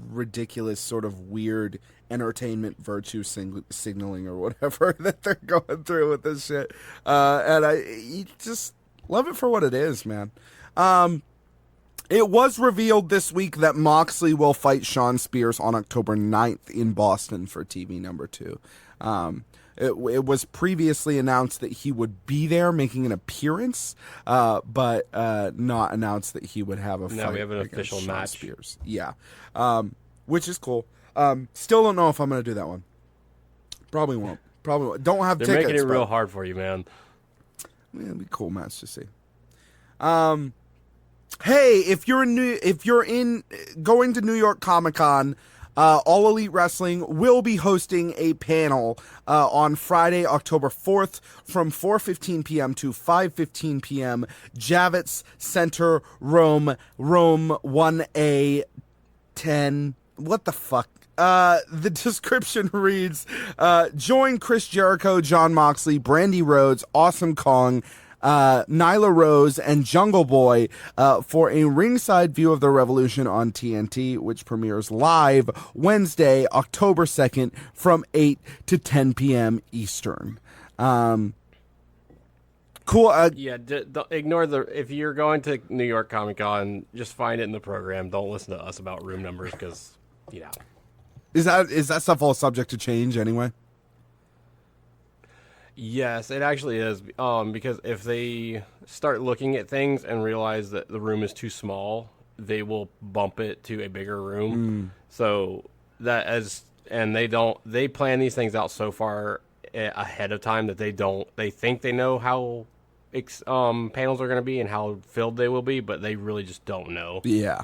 ridiculous, sort of weird entertainment virtue signaling or whatever that they're going through with this shit. And you just love it for what it is, man. It was revealed this week that Moxley will fight Shawn Spears on October 9th in Boston for TV number 2. It was previously announced that he would be there making an appearance, but not announced that he would have a fight. No, we have an official Shawn match. Spears. Yeah, which is cool. Still don't know if I'm going to do that one. Probably won't. Don't have They're tickets. making it real hard for you, man. Yeah, it'd be a cool match to see. Hey, if you're going to New York Comic-Con, All Elite Wrestling will be hosting a panel on Friday, October 4th from 4:15 p.m. to 5:15 p.m. Javits Center, Rome 1A 10. What the fuck? The description reads, join Chris Jericho, Jon Moxley, Brandy Rhodes, Awesome Kong, Nyla Rose, and Jungle Boy for a ringside view of the Revolution on TNT, which premieres live Wednesday, October 2nd from 8 to 10 p.m. Eastern. Cool. Ignore if you're going to New York Comic Con, just find it in the program. Don't listen to us about room numbers because, Is that stuff all subject to change anyway? Yes, it actually is. Because if they start looking at things and realize that the room is too small, they will bump it to a bigger room. So they plan these things out so far ahead of time that they think they know how panels are going to be and how filled they will be, but they really just don't know. Yeah.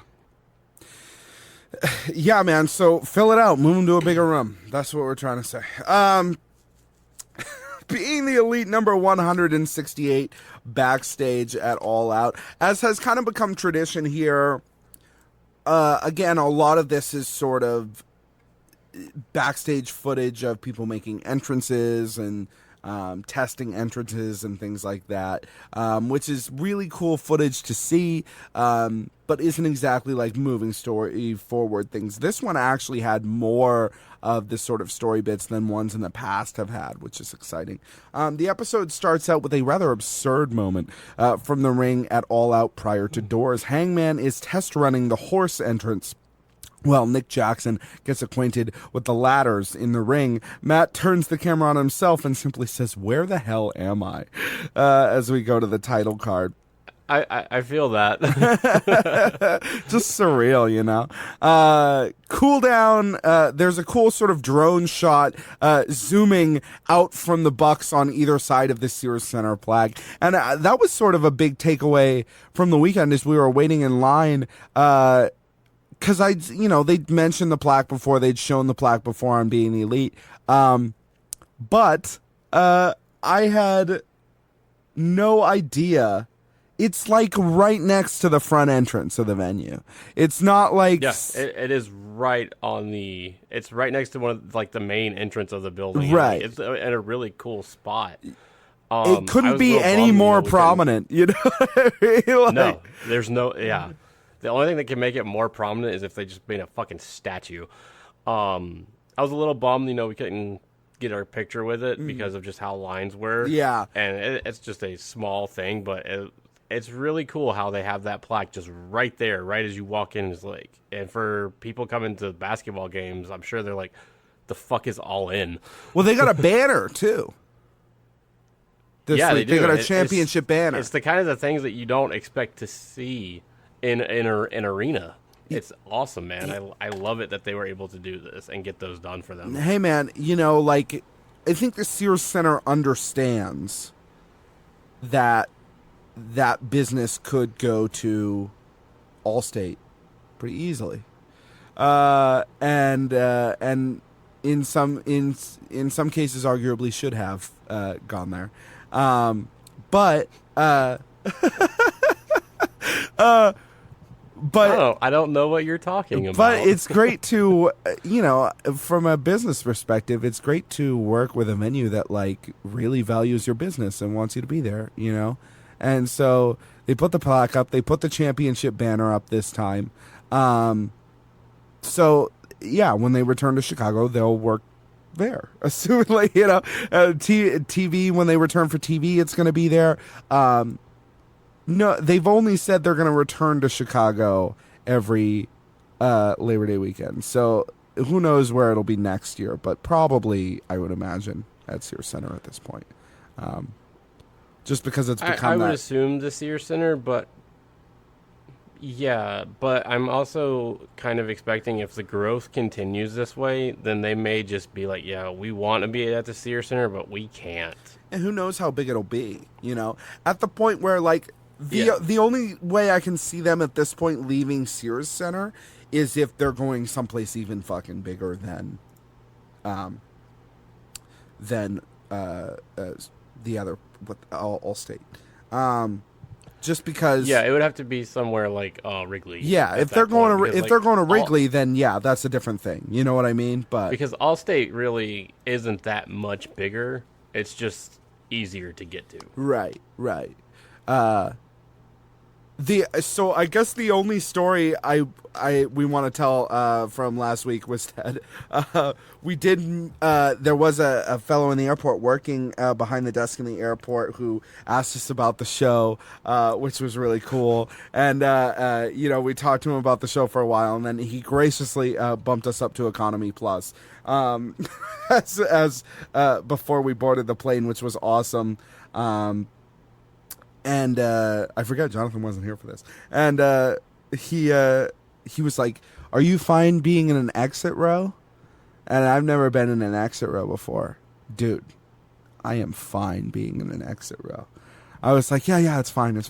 Yeah, man. So fill it out. Move them to a bigger room. That's what we're trying to say. Being the Elite number 168 backstage at All Out, as has kind of become tradition here. Again, a lot of this is sort of backstage footage of people making entrances and testing entrances and things like that, which is really cool footage to see, but isn't exactly like moving story forward things. This one actually had more of this sort of story bits than ones in the past have had, which is exciting. The episode starts out with a rather absurd moment from the ring at All Out prior to doors. Hangman is test running the horse entrance. Well, Nick Jackson gets acquainted with the ladders in the ring. Matt turns the camera on himself and simply says, "Where the hell am I?" As we go to the title card. I feel that. Just surreal, you know. Cool down. There's a cool sort of drone shot zooming out from the Bucks on either side of the Sears Center flag. And that was sort of a big takeaway from the weekend as we were waiting in line. Because they'd mentioned the plaque before, they'd shown the plaque before on Being the Elite. But I had no idea. It's like right next to the front entrance of the venue. It's not like... Yes, it is right on the... It's right next to one of like the main entrance of the building. Right. It's in a really cool spot. It couldn't be any more prominent, you know? No, there's no... Yeah. The only thing that can make it more prominent is if they just made a fucking statue. I was a little bummed, we couldn't get our picture with it because of just how lines were. Yeah. And it's just a small thing, but it's really cool how they have that plaque just right there, right as you walk in. And for people coming to basketball games, I'm sure they're like, the fuck is All In? Well, they got a banner, too. This Yeah, week. they do. They got a It's- championship banner. It's the kind of the things that you don't expect to see in an arena. It's awesome, man. I love it that they were able to do this and get those done for them. Hey, man, like, I think the Sears Center understands that business could go to Allstate pretty easily, and in some cases, arguably should have gone there, but. But I don't know what you're talking about. But it's great to, from a business perspective, it's great to work with a venue that like really values your business and wants you to be there, And so they put the plaque up, they put the championship banner up this time. So yeah, when they return to Chicago, they'll work there. Assumedly, TV, when they return for TV, it's going to be there. No, they've only said they're going to return to Chicago every Labor Day weekend. So who knows where it'll be next year, but probably, I would imagine, at Sears Center at this point. Just because it's become I would assume the Sears Center, but yeah, but I'm also kind of expecting if the growth continues this way, then they may just be like, yeah, we want to be at the Sears Center, but we can't. And who knows how big it'll be, At the point where, like, the only way I can see them at this point leaving Sears Center is if they're going someplace even fucking bigger than the other Allstate. Just because, it would have to be somewhere like Wrigley. Yeah, if they're going to Wrigley, then yeah, that's a different thing. You know what I mean? But because Allstate really isn't that much bigger, it's just easier to get to. Right. So I guess the only story we want to tell from last week was that we didn't. There was a fellow in the airport working behind the desk in the airport who asked us about the show, which was really cool. And we talked to him about the show for a while, and then he graciously bumped us up to Economy Plus as before we boarded the plane, which was awesome. And I forgot Jonathan wasn't here for this. And he was like, "Are you fine being in an exit row?" And I've never been in an exit row before. Dude, I am fine being in an exit row. I was like, yeah, it's fine.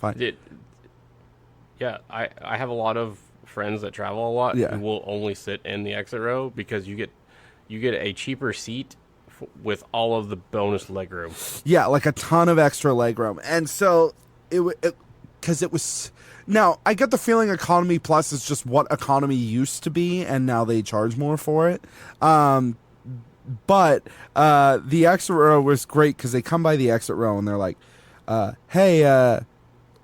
Yeah, I have a lot of friends that travel a lot who will only sit in the exit row because you get a cheaper seat with all of the bonus legroom. Yeah, like a ton of extra legroom. And so because it was. Now, I get the feeling Economy Plus is just what economy used to be, and now they charge more for it. But the exit row was great because they come by the exit row and they're like, hey,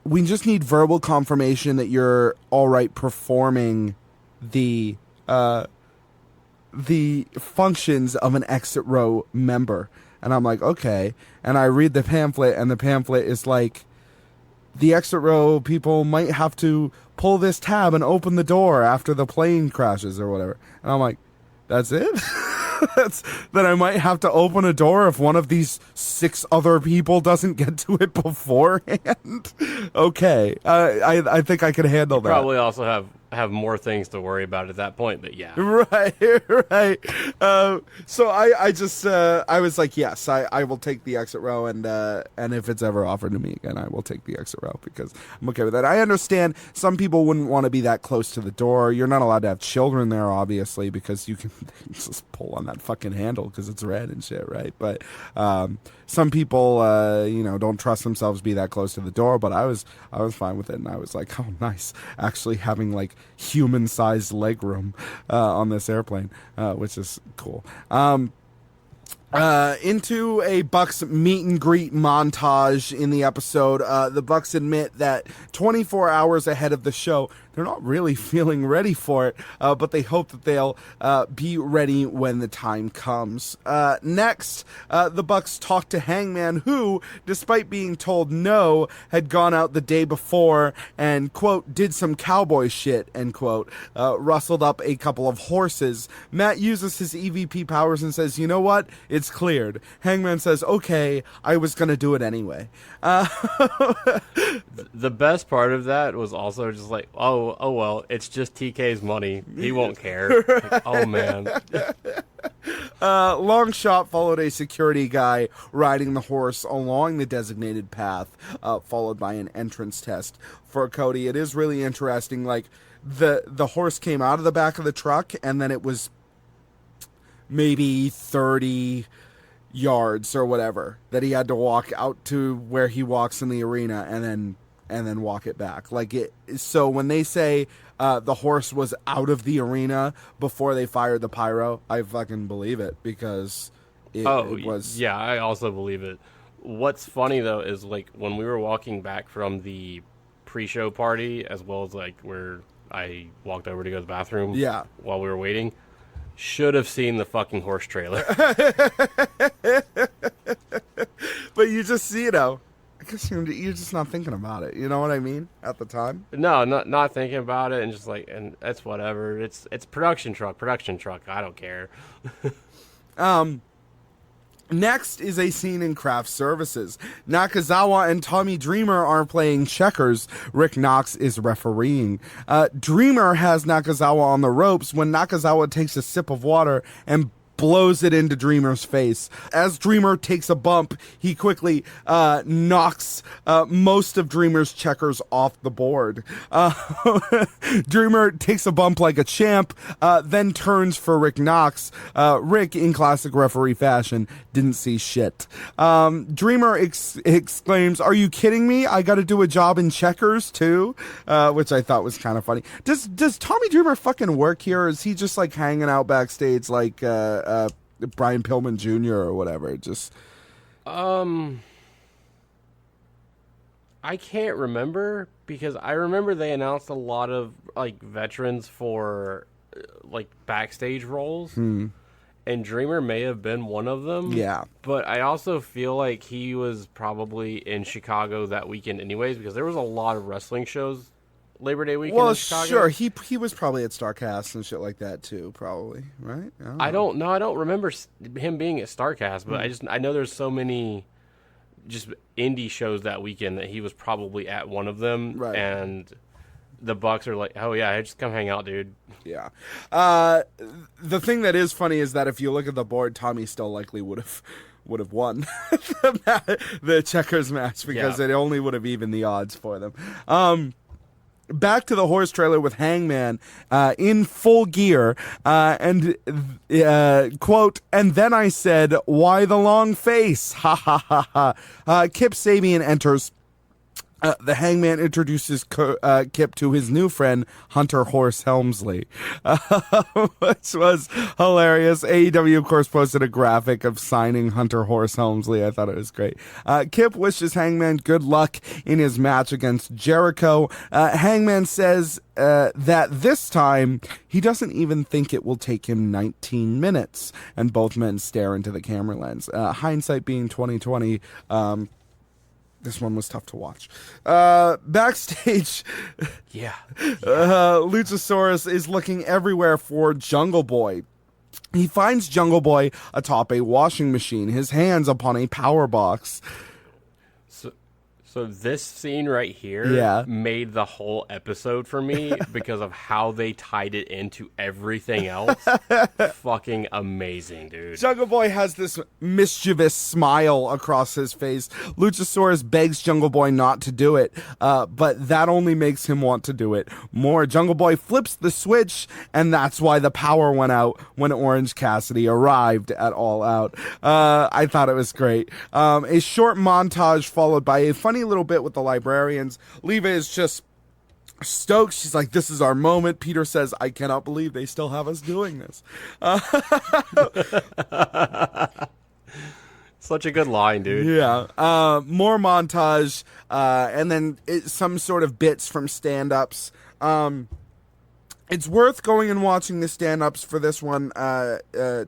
we just need verbal confirmation that you're all right performing the functions of an exit row member. And I'm like, okay. And I read the pamphlet, and the pamphlet is like, the exit row people might have to pull this tab and open the door after the plane crashes or whatever. And I'm like, that's it? That I might have to open a door if one of these 6 other people doesn't get to it beforehand? Okay. I think I could handle that. Probably also have more things to worry about at that point, but yeah. Right. So I just I was like, yes, I will take the exit row, and if it's ever offered to me again, I will take the exit row because I'm okay with that. I understand some people wouldn't want to be that close to the door. You're not allowed to have children there, obviously, because you can just pull on that fucking handle because it's red and shit, right? But some people don't trust themselves to be that close to the door, but I was fine with it, and I was like, oh, nice, actually having like human-sized legroom on this airplane, which is cool. Into a Bucks meet and greet montage in the episode. The Bucks admit that 24 hours ahead of the show, they're not really feeling ready for it, but they hope that they'll be ready when the time comes. Next, the Bucks talk to Hangman, who, despite being told no, had gone out the day before and, quote, did some cowboy shit, end quote, rustled up a couple of horses. Matt uses his EVP powers and says, you know what? It's cleared. Hangman says, okay, I was going to do it anyway. The best part of that was also just like, oh well, it's just TK's money. He won't care. Like, oh man. Long Shot followed a security guy riding the horse along the designated path, followed by an entrance test for Cody. It is really interesting. Like the horse came out of the back of the truck, and then it was maybe 30 yards or whatever that he had to walk out to where he walks in the arena, and then walk it back. Like it. So when they say the horse was out of the arena before they fired the pyro, I fucking believe it, because it was. Yeah, I also believe it. What's funny though is like when we were walking back from the pre-show party, as well as like where I walked over to go to the bathroom. Yeah. While we were waiting, should have seen the fucking horse trailer. But you just, I guess you're just not thinking about it. You know what I mean? At the time. No, not thinking about it, and just like, and that's whatever. It's production truck. I don't care. Next is a scene in craft services. Nakazawa and Tommy Dreamer are playing checkers. Rick Knox is refereeing. Dreamer has Nakazawa on the ropes when Nakazawa takes a sip of water and blows it into Dreamer's face. As Dreamer takes a bump, he quickly knocks most of Dreamer's checkers off the board. Dreamer takes a bump like a champ, then turns for Rick Knox. Rick, in classic referee fashion, didn't see shit. Dreamer exclaims, "Are you kidding me? I got to do a job in checkers too," which I thought was kind of funny. Does Tommy Dreamer fucking work here, or is he just like hanging out backstage like Brian Pillman Jr. or whatever? Just I can't remember, because I remember they announced a lot of like veterans for like backstage roles, and Dreamer may have been one of them. Yeah, but I also feel like he was probably in Chicago that weekend anyways, because there was a lot of wrestling shows Labor Day weekend in Chicago. Sure, he was probably at StarCast and shit like that too, probably, right? I don't know. I don't remember him being at StarCast, but I know there's so many just indie shows that weekend that he was probably at one of them, right? And the Bucks are like, "Oh yeah, just come hang out, dude." Yeah. The thing that is funny is that if you look at the board, Tommy still likely would have won the checkers match, because it only would have evened the odds for them. Back to the horse trailer with Hangman in full gear, and quote, "And then I said, why the long face? Ha ha ha ha." Kip Sabian enters. The Hangman introduces Kip to his new friend, Hunter Horse Helmsley, which was hilarious. AEW, of course, posted a graphic of signing Hunter Horse Helmsley. I thought it was great. Kip wishes Hangman good luck in his match against Jericho. Hangman says that this time he doesn't even think it will take him 19 minutes, and both men stare into the camera lens. Hindsight being 2020, this one was tough to watch. Backstage, Luchasaurus is looking everywhere for Jungle Boy. He finds Jungle Boy atop a washing machine, his hands upon a power box. So this scene right here made the whole episode for me because of how they tied it into everything else. Fucking amazing, dude. Jungle Boy has this mischievous smile across his face. Luchasaurus begs Jungle Boy not to do it, but that only makes him want to do it more. Jungle Boy flips the switch, and that's why the power went out when Orange Cassidy arrived at All Out. I thought it was great. A short montage followed by a funny little bit with the librarians. Leva is just stoked. She's like, "This is our moment." Peter says, "I cannot believe they still have us doing this." Such a good line, dude. Yeah. More montage, and then some sort of bits from stand-ups It's worth going and watching the stand-ups for this one,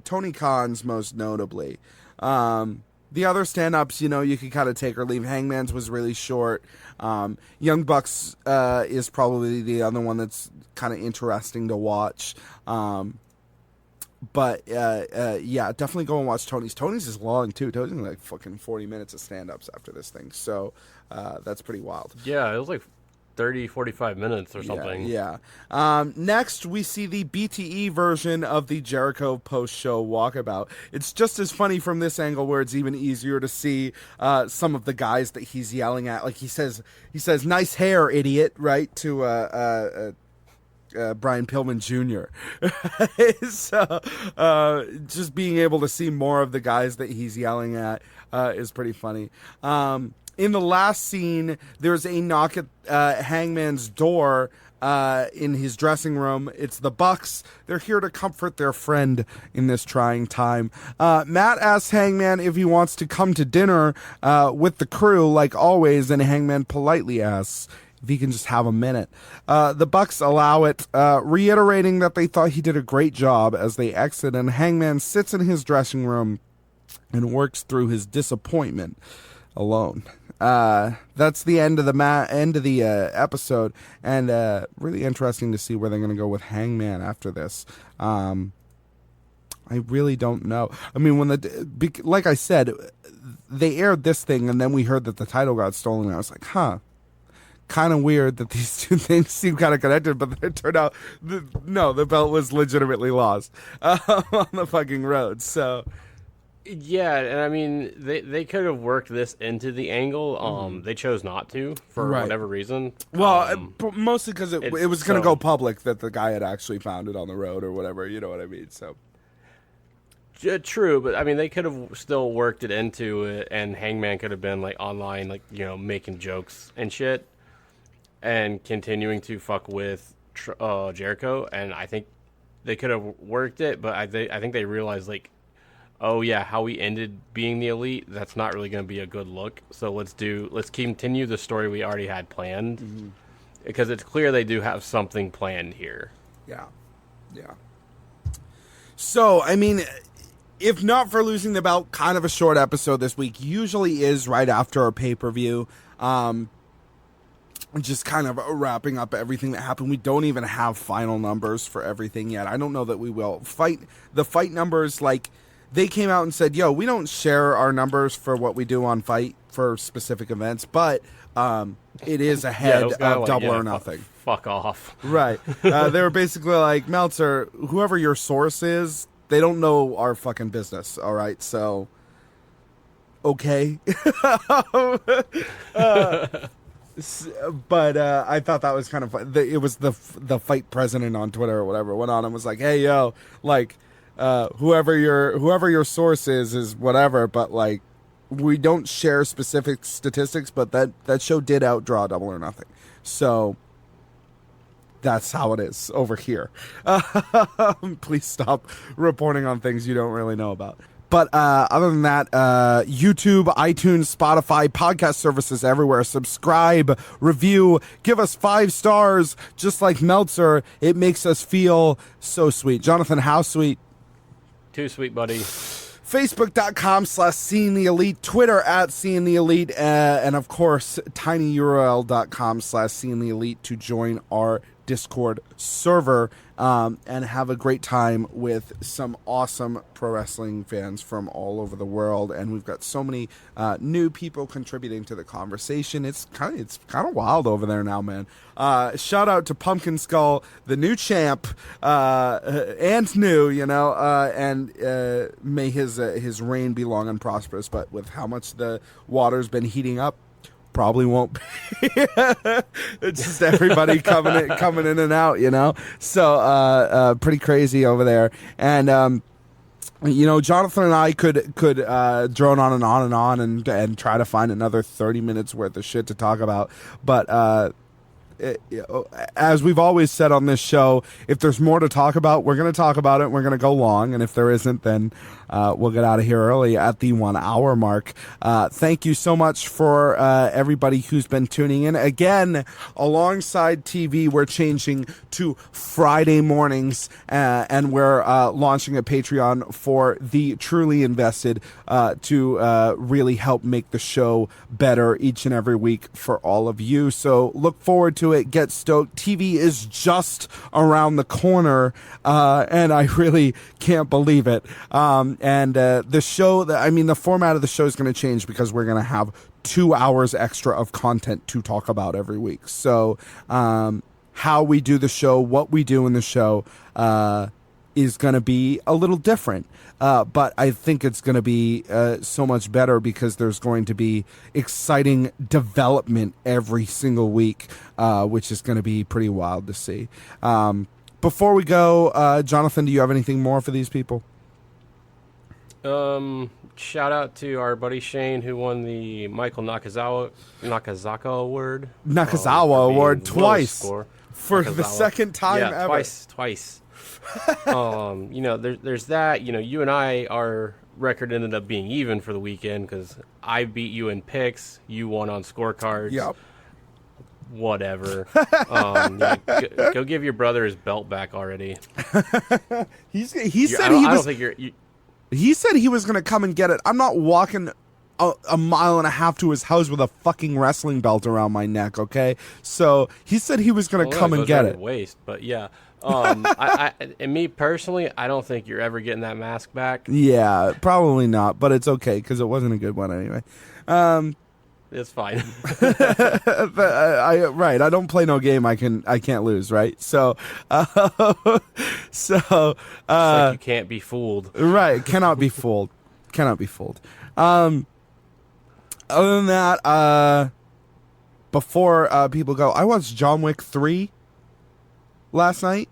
Tony Khan's most notably. The other stand-ups, you could kind of take or leave. Hangman's was really short. Young Bucks is probably the other one that's kind of interesting to watch. But definitely go and watch Tony's. Tony's is long, too. Tony's like fucking 40 minutes of stand-ups after this thing. So that's pretty wild. Yeah, it was like 30, 45 minutes or something. Yeah. Next, we see the BTE version of the Jericho post-show walkabout. It's just as funny from this angle, where it's even easier to see some of the guys that he's yelling at. Like he says, "Nice hair, idiot!" Right to Brian Pillman Jr. So, just being able to see more of the guys that he's yelling at is pretty funny. In the last scene, there's a knock at Hangman's door in his dressing room. It's the Bucks. They're here to comfort their friend in this trying time. Matt asks Hangman if he wants to come to dinner with the crew, like always, and Hangman politely asks if he can just have a minute. The Bucks allow it, reiterating that they thought he did a great job as they exit, and Hangman sits in his dressing room and works through his disappointment alone. That's the end of the episode, and really interesting to see where they're going to go with Hangman after this. I really don't know. I mean, like I said, they aired this thing, and then we heard that the title got stolen, and I was like, kind of weird that these two things seem kind of connected, but it turned out, the belt was legitimately lost on the fucking road, so... Yeah, and I mean, they could have worked this into the angle. They chose not to for whatever reason. Well, mostly because it was going to go public that the guy had actually found it on the road or whatever. You know what I mean? So true, but I mean, they could have still worked it into it, and Hangman could have been like online, like making jokes and shit, and continuing to fuck with Jericho. And I think they could have worked it, but I think they realized like, oh yeah, how we ended being the Elite, that's not really going to be a good look. So let's continue the story we already had planned, because it's clear they do have something planned here. Yeah. So, I mean, if not for losing the belt, kind of a short episode this week. Usually is right after a pay-per-view. Just kind of wrapping up everything that happened. We don't even have final numbers for everything yet. I don't know that we will. The fight numbers, like... They came out and said, we don't share our numbers for what we do on Fight for specific events, but it is ahead of Double or Nothing. Fuck off. Right. They were basically like, Meltzer, whoever your source is, they don't know our fucking business, all right? So, okay. But I thought that was kind of fun. It was the Fight president on Twitter or whatever went on and was like, hey, yo, like... whoever your source is whatever, but like we don't share specific statistics, but that show did outdraw Double or Nothing, so that's how it is over here. Please stop reporting on things you don't really know about. But other than that, YouTube, iTunes, Spotify, podcast services everywhere. Subscribe, review, give us 5 stars, just like Meltzer. It makes us feel so sweet. Jonathan, how sweet? Too sweet, buddy. Facebook.com/Seeing the Elite, Twitter @Seeing the Elite, and of course, tinyurl.com/Seeing the Elite to join our Discord server and have a great time with some awesome pro wrestling fans from all over the world. And we've got so many new people contributing to the conversation. It's kind of wild over there now, man. Shout out to Pumpkin Skull, the new champ, and new, and may his reign be long and prosperous. But with how much the water's been heating up, probably won't be. It's just everybody coming in and out, So pretty crazy over there. And Jonathan and I could drone on and on and try to find another 30 minutes worth of shit to talk about, but as we've always said on this show, if there's more to talk about, we're going to talk about it. We're going to go long. And if there isn't, then we'll get out of here early at the 1 hour mark. Thank you so much for everybody who's been tuning in. Again, alongside TV, we're changing to Friday mornings, and we're launching a Patreon for the truly invested to really help make the show better each and every week for all of you. So look forward to it. Get stoked. TV is just around the corner, and I really can't believe it. The show, the format of the show is going to change because we're going to have 2 hours extra of content to talk about every week. So how we do the show, what we do in the show is going to be a little different. But I think it's going to be so much better because there's going to be exciting development every single week, which is going to be pretty wild to see. Before we go, Jonathan, do you have anything more for these people? Shout out to our buddy Shane who won the Michael Nakazawa Award. Nakazawa Award twice for Nakazawa. The second time ever. Twice. There's that. You and I, our record ended up being even for the weekend because I beat you in picks. You won on scorecards. Yep. Whatever. Go give your brother his belt back already. He said he was going to come and get it. I'm not walking a mile and a half to his house with a fucking wrestling belt around my neck, okay? So he said he was going to come and get it. Waist, but yeah. And me personally, I don't think you're ever getting that mask back. Yeah, probably not, but it's okay because it wasn't a good one anyway. It's fine. Right. I don't play no game I can't lose, right? So It's like you can't be fooled. Right. Cannot be fooled. Cannot be fooled. Other than that, before people go, I watched John Wick 3 last night.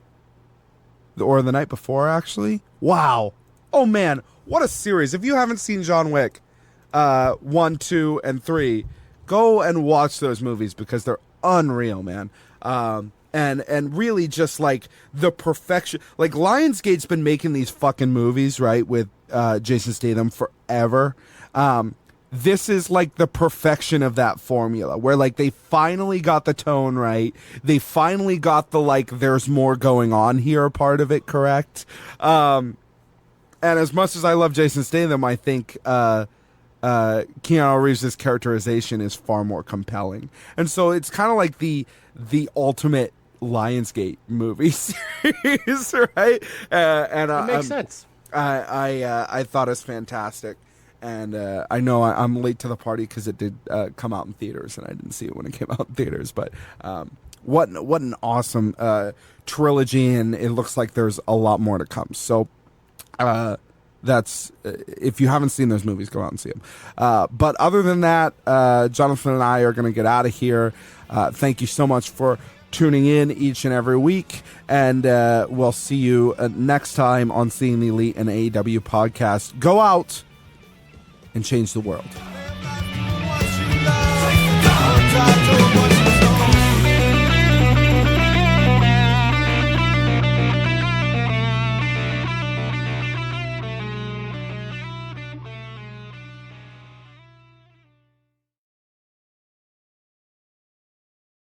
Or the night before, actually. Wow. Oh, man. What a series. If you haven't seen John Wick 1, 2, and 3, go and watch those movies because they're unreal, man. And really just like the perfection. Like Lionsgate's been making these fucking movies, right, with Jason Statham forever. This is like the perfection of that formula where like they finally got the tone right. They finally got the like there's more going on here part of it correct. And as much as I love Jason Statham, I think Keanu Reeves' characterization is far more compelling. And so it's kind of like the ultimate Lionsgate movie series, right? And it makes sense. I thought it was fantastic. And I know I'm late to the party because it did come out in theaters, and I didn't see it when it came out in theaters. But what an awesome trilogy, and it looks like there's a lot more to come. So that's if you haven't seen those movies, go out and see them. But other than that, Jonathan and I are going to get out of here. Thank you so much for tuning in each and every week, and we'll see you next time on Seeing the Elite and AEW podcast. Go out and change the world.